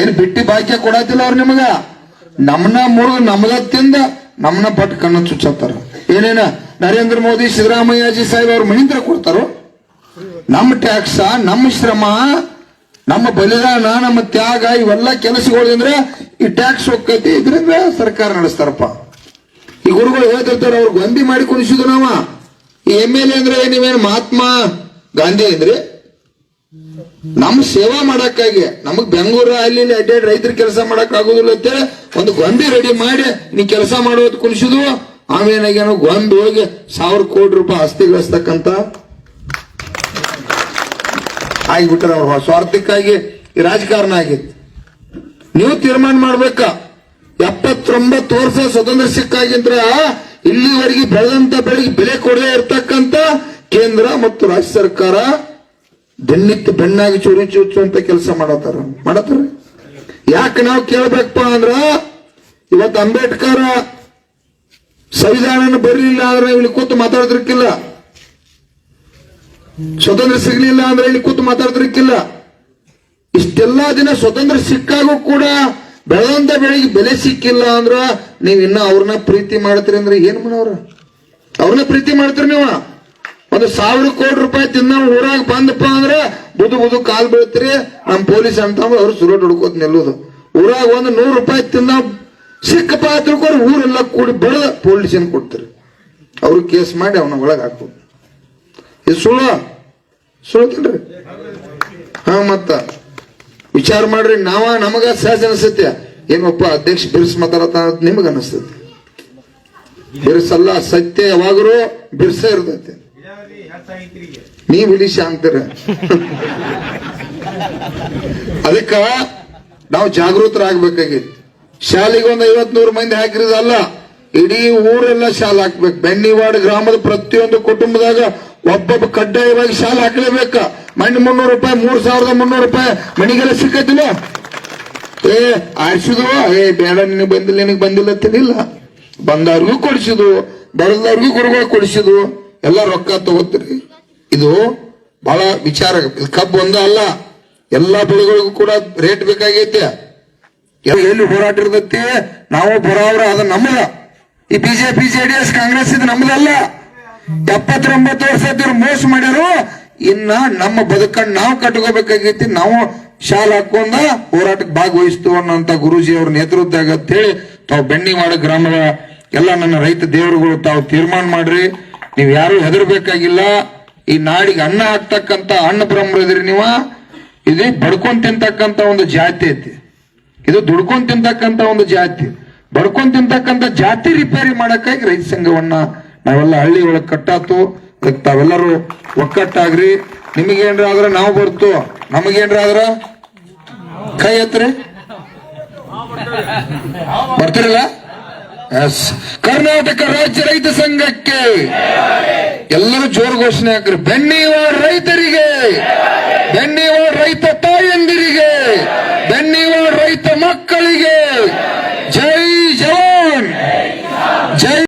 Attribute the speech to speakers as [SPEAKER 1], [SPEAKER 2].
[SPEAKER 1] ಏನ್ ಬಿಟ್ಟಿ ಬಾಕ್ಯ ಕೊಡತಿಲ್ಲ ಅವ್ರು ನಿಮಗ. ನಮ್ಮನ್ನ ಮುರಿದು ನಮ್ಮದ ತಿಂದ ನಮ್ಮನ್ನ ಪಟ್ಟು ಕಣ್ಣು ಚುಚ್ಚತ್ತಾರ. ಏನೇನ ನರೇಂದ್ರ ಮೋದಿ ಸಿದ್ದರಾಮಯ್ಯಜಿ ಸಾಹೇಬ್ ಅವ್ರ ಮಹಿಂದ್ರ ಕೊಡ್ತಾರೋ. ನಮ್ಮ ಟ್ಯಾಕ್ಸ, ನಮ್ಮ ಶ್ರಮ, ನಮ್ಮ ಬಲಿದಾನ, ನಮ್ಮ ತ್ಯಾಗ ಇವೆಲ್ಲ ಕೆಲಸಗಳಿಂದ್ರೆ ಈ ಟ್ಯಾಕ್ಸ್ ಹೋಗ್ತೈತಿ. ಇದರಿಂದ ಸರ್ಕಾರ ನಡೆಸ್ತಾರಪ್ಪ. ಈ ಗುರುಗಳು ಹೇಳ್ತಿರ್ತಾರ, ಅವ್ರು ಗೊಂದಿ ಮಾಡಿ ಕುಣಿಸಿದ್ರು. ನಾವ ಈ MLA ಅಂದ್ರೆ ನೀವೇನು ಮಹಾತ್ಮ ಗಾಂಧಿ ಅಂದ್ರೆ ನಮ್ ಸೇವಾ ಮಾಡಕ್ಕಾಗಿ ನಮಗ್ ಬೆಂಗಳೂರು ಅಲ್ಲಿ ಅಡ್ಡಾಡಿ ರೈತರ ಕೆಲಸ ಮಾಡಕ್ ಆಗುದಿಲ್ಲ ಅಂತೇಳಿ ಒಂದು ಗೊಂಬಿ ರೆಡಿ ಮಾಡಿ ನೀ ಕೆಲಸ ಮಾಡೋದು ಕುಣಿಸಿದ್ವು. ಆಮೇನಾಗೇನೋ ಗೊಂಬಿ ಹೋಗಿ 1000 ಕೋಟಿ ರೂಪಾಯಿ ಆಸ್ತಿ ಗಳಿಸ್ತಕ್ಕಂತ ಆಗಿಬಿಟ್ರ. ಅವ್ರ ಸ್ವಾರ್ಥಕ್ಕಾಗಿ ಈ ರಾಜಕಾರಣ ಆಗಿತ್ತು. ನೀವು ತೀರ್ಮಾನ ಮಾಡ್ಬೇಕ. 79 ವರ್ಷ ಸ್ವತಂತ್ರ ಸಿಕ್ಕಾಗಿಂದ್ರ ಇಲ್ಲಿವರೆಗೆ ಬೆಳೆದಂತ ಬೆಳೆಗೆ ಬೆಲೆ ಕೊಡದೇ ಇರ್ತಕ್ಕಂತ ಕೇಂದ್ರ ಮತ್ತು ರಾಜ್ಯ ಸರ್ಕಾರ ಬೆನ್ನಿತ್ತು ಬೆನ್ನಾಗಿ ಚೂರಿ ಚುಚ್ಚುವಂತ ಕೆಲಸ ಮಾಡತಾರ. ಯಾಕೆ ನಾವು ಕೇಳ್ಬೇಕಪ್ಪ ಅಂದ್ರ, ಇವತ್ತು ಅಂಬೇಡ್ಕರ್ ಸಂವಿಧಾನ ಬರಲಿಲ್ಲ ಅಂದ್ರೆ ಇಲ್ಲಿ ಕೂತು ಮಾತಾಡ್ತಿರ್ಕಿಲ್ಲ. ಸ್ವತಂತ್ರ ಸಿಗ್ಲಿಲ್ಲ ಅಂದ್ರೆ ಇಲ್ಲಿ ಕೂತು ಮಾತಾಡ್ತಿರ್ಕಿಲ್ಲ. ಇಷ್ಟೆಲ್ಲಾ ದಿನ ಸ್ವತಂತ್ರ ಸಿಕ್ಕಾಗೂ ಕೂಡ ಬೆಳೆದಂತ ಬೆಳೆಗೆ ಬೆಲೆ ಸಿಕ್ಕಿಲ್ಲ ಅಂದ್ರ ನೀವ್ ಇನ್ನ ಅವ್ರನ್ನ ಪ್ರೀತಿ ಮಾಡ್ತೀರಿ ಅಂದ್ರೆ ಏನ್ ಮಾಡೋರ? ಅವ್ರನ್ನ ಪ್ರೀತಿ ಮಾಡ್ತೀರಿ ನೀವು? 1000 ಕೋಟಿ ರೂಪಾಯಿ ತಿನ್ನ ಊರಾಗ ಬಂದಪ್ಪ ಅಂದ್ರೆ ಬುದು ಕಾಲ್ ಬೀಳ್ತೀರಿ. ನಮ್ ಪೊಲೀಸ್ ಅಂತ ಅವ್ರು ಸುರೋಟ್ ಹುಡ್ಕೋತ್ ನಿಲ್ಲೋದು. ಊರಾಗ 100 ರೂಪಾಯಿ ತಿನ್ನ ಸಿಕ್ಕಪ್ಪ ತಿಳ್ಕೊಂಡು ಊರೆಲ್ಲ ಕೂಡಿ ಬಡದ ಪೊಲೀಸನ್ ಕೊಡ್ತೀರಿ. ಅವ್ರು ಕೇಸ್ ಮಾಡಿ ಅವನ ಒಳಗೆ ಹಾಕೋದು. ಇದು ಸುಳ್ತೇನ್ರಿ? ಹಾ, ಮತ್ತ ವಿಚಾರ ಮಾಡ್ರಿ. ನಮಗ ಸಹಜ ಅನಿಸ್ತೈತಿ. ಏನಪ್ಪ ಅಧ್ಯಕ್ಷ ಬಿರ್ಸ್ ಮಾತಾಡತ್ತ ನಿಮಗ ಅನಿಸ್ತೈತಿ. ಬಿರ್ಸಲ್ಲ, ಸತ್ಯ ಯಾವಾಗರೂ ಬಿರ್ಸ ಇರ್ತೈತಿ. ನೀವ್ ಇಲ್ಲಿ ಶಾಂತರ. ಅದಕ್ಕ ನಾವು ಜಾಗೃತರಾಗಬೇಕಾಗಿತ್ತು. ಶಾಲೆಗೆ 50-100 ಮಂದಿ ಹಾಕಿರೋದಲ್ಲ, ಇಡೀ ಊರೆಲ್ಲ ಶಾಲೆ ಹಾಕ್ಬೇಕು. ಬೆಣ್ಣಿವಾಡ ಗ್ರಾಮದ ಪ್ರತಿಯೊಂದು ಕುಟುಂಬದಾಗ ಒಬ್ಬೊಬ್ಬ ಕಡ್ಡಾಯವಾಗಿ ಶಾಲೆ ಹಾಕಲೇಬೇಕ. ಮಣ್ಣು 300 ರೂಪಾಯಿ, 3300 ರೂಪಾಯಿ ಮಣಿಗೆಲ್ಲ ಸಿಕ್ಕತ್ತಿಲ್ಲ. ಆಡ್ಸಿದ್ವು, ಬೇಡ ನಿನಗೆ ಬಂದಿಲ್ಲ, ನಿನಗೆ ಬಂದಿಲ್ಲ ತಿಳಿಲ್ಲ. ಬಂದವ್ರಿಗೂ ಕೊಡಿಸಿದ್ವು, ಬಡದವ್ರಿಗೂ ಗುರುಗಳು ಕೊಡಿಸಿದ್ವು. ಎಲ್ಲ ರೊಕ್ಕ ತಗೋತೀರಿ. ಇದು ಬಹಳ ವಿಚಾರ. ಕಬ್ಬು ಒಂದ ಅಲ್ಲ, ಎಲ್ಲಾ ಬೆಳೆಗಳಿಗೂ ಕೂಡ ರೇಟ್ ಬೇಕಾಗೈತೆ. ಎಲ್ಲಿ ಹೋರಾಟ ಇರ್ತೈತಿ, ನಾವು ಬರೋವ್ರ ಅದ ನಮ್ಮದ. ಈ ಬಿಜೆಪಿ JDS ಕಾಂಗ್ರೆಸ್ ಇದು ನಮ್ಮದಲ್ಲ. 79 ವರ್ಷ ಮೋಸ ಮಾಡ್ಯಾರು. ಇನ್ನ ನಮ್ಮ ಬದುಕನ್ನು ನಾವು ಕಟ್ಕೋಬೇಕಾಗೈತಿ. ನಾವು ಶಾಲೆ ಹಾಕೊಂಡ ಹೋರಾಟಕ್ಕೆ ಭಾಗವಹಿಸ್ತು ಅನ್ನೋಂತ ಗುರೂಜಿ ಅವ್ರ ನೇತೃತ್ವದಾಗ ಅಂತ ಹೇಳಿ ತಾವು ಬೆಣ್ಣಿವಾಡ ಗ್ರಾಮದ ಎಲ್ಲ ನನ್ನ ರೈತ ದೇವರುಗಳು ತಾವು ತೀರ್ಮಾನ ಮಾಡ್ರಿ. ನೀವ್ ಯಾರು ಹೆದರ್ಬೇಕಾಗಿಲ್ಲ. ಈ ನಾಡಿಗೆ ಅನ್ನ ಹಾಕ್ತಕ್ಕಂತ ಅನ್ನ ಬ್ರಹ್ಮರಿದ್ರಿ ನೀವು. ಇದು ಬಡ್ಕೊಂಡ್ ತಿಂತಕ್ಕಂತ ಒಂದು ಜಾತಿ ಐತಿ. ಇದು ದುಡ್ಕೊಂಡ್ ತಿಂತಕ್ಕಂತ ಒಂದು ಜಾತಿ. ಬಡ್ಕೊಂಡ್ ತಿಂತಕ್ಕಂತ ಜಾತಿ ರಿಪೇರಿ ಮಾಡಕ್ಕಾಗಿ ರೈತ ಸಂಘವನ್ನ ನಾವೆಲ್ಲ ಹಳ್ಳಿ ಒಳಗೆ ಕಟ್ಟಾತು. ಅದಕ್ಕೆ ತಾವೆಲ್ಲರೂ ಒಕ್ಕಟ್ಟಾಗ್ರಿ. ನಿಮಗೇನ್ರ ಆದ್ರ ನಾವು ಬರ್ತು, ನಮಗೇನ್ರ ಆದ್ರ ಕೈ ಎತ್ರಿ. ಬರ್ತಿರಲ್ಲ? ಕರ್ನಾಟಕ ರಾಜ್ಯ ರೈತ ಸಂಘಕ್ಕೆ ಎಲ್ಲರೂ ಜೋರು ಘೋಷಣೆ ಹಾಕ್ರಿ. ಬೆಣ್ಣಿವಾಡ ರೈತರಿಗೆ, ಬೆಣ್ಣಿವಾಡ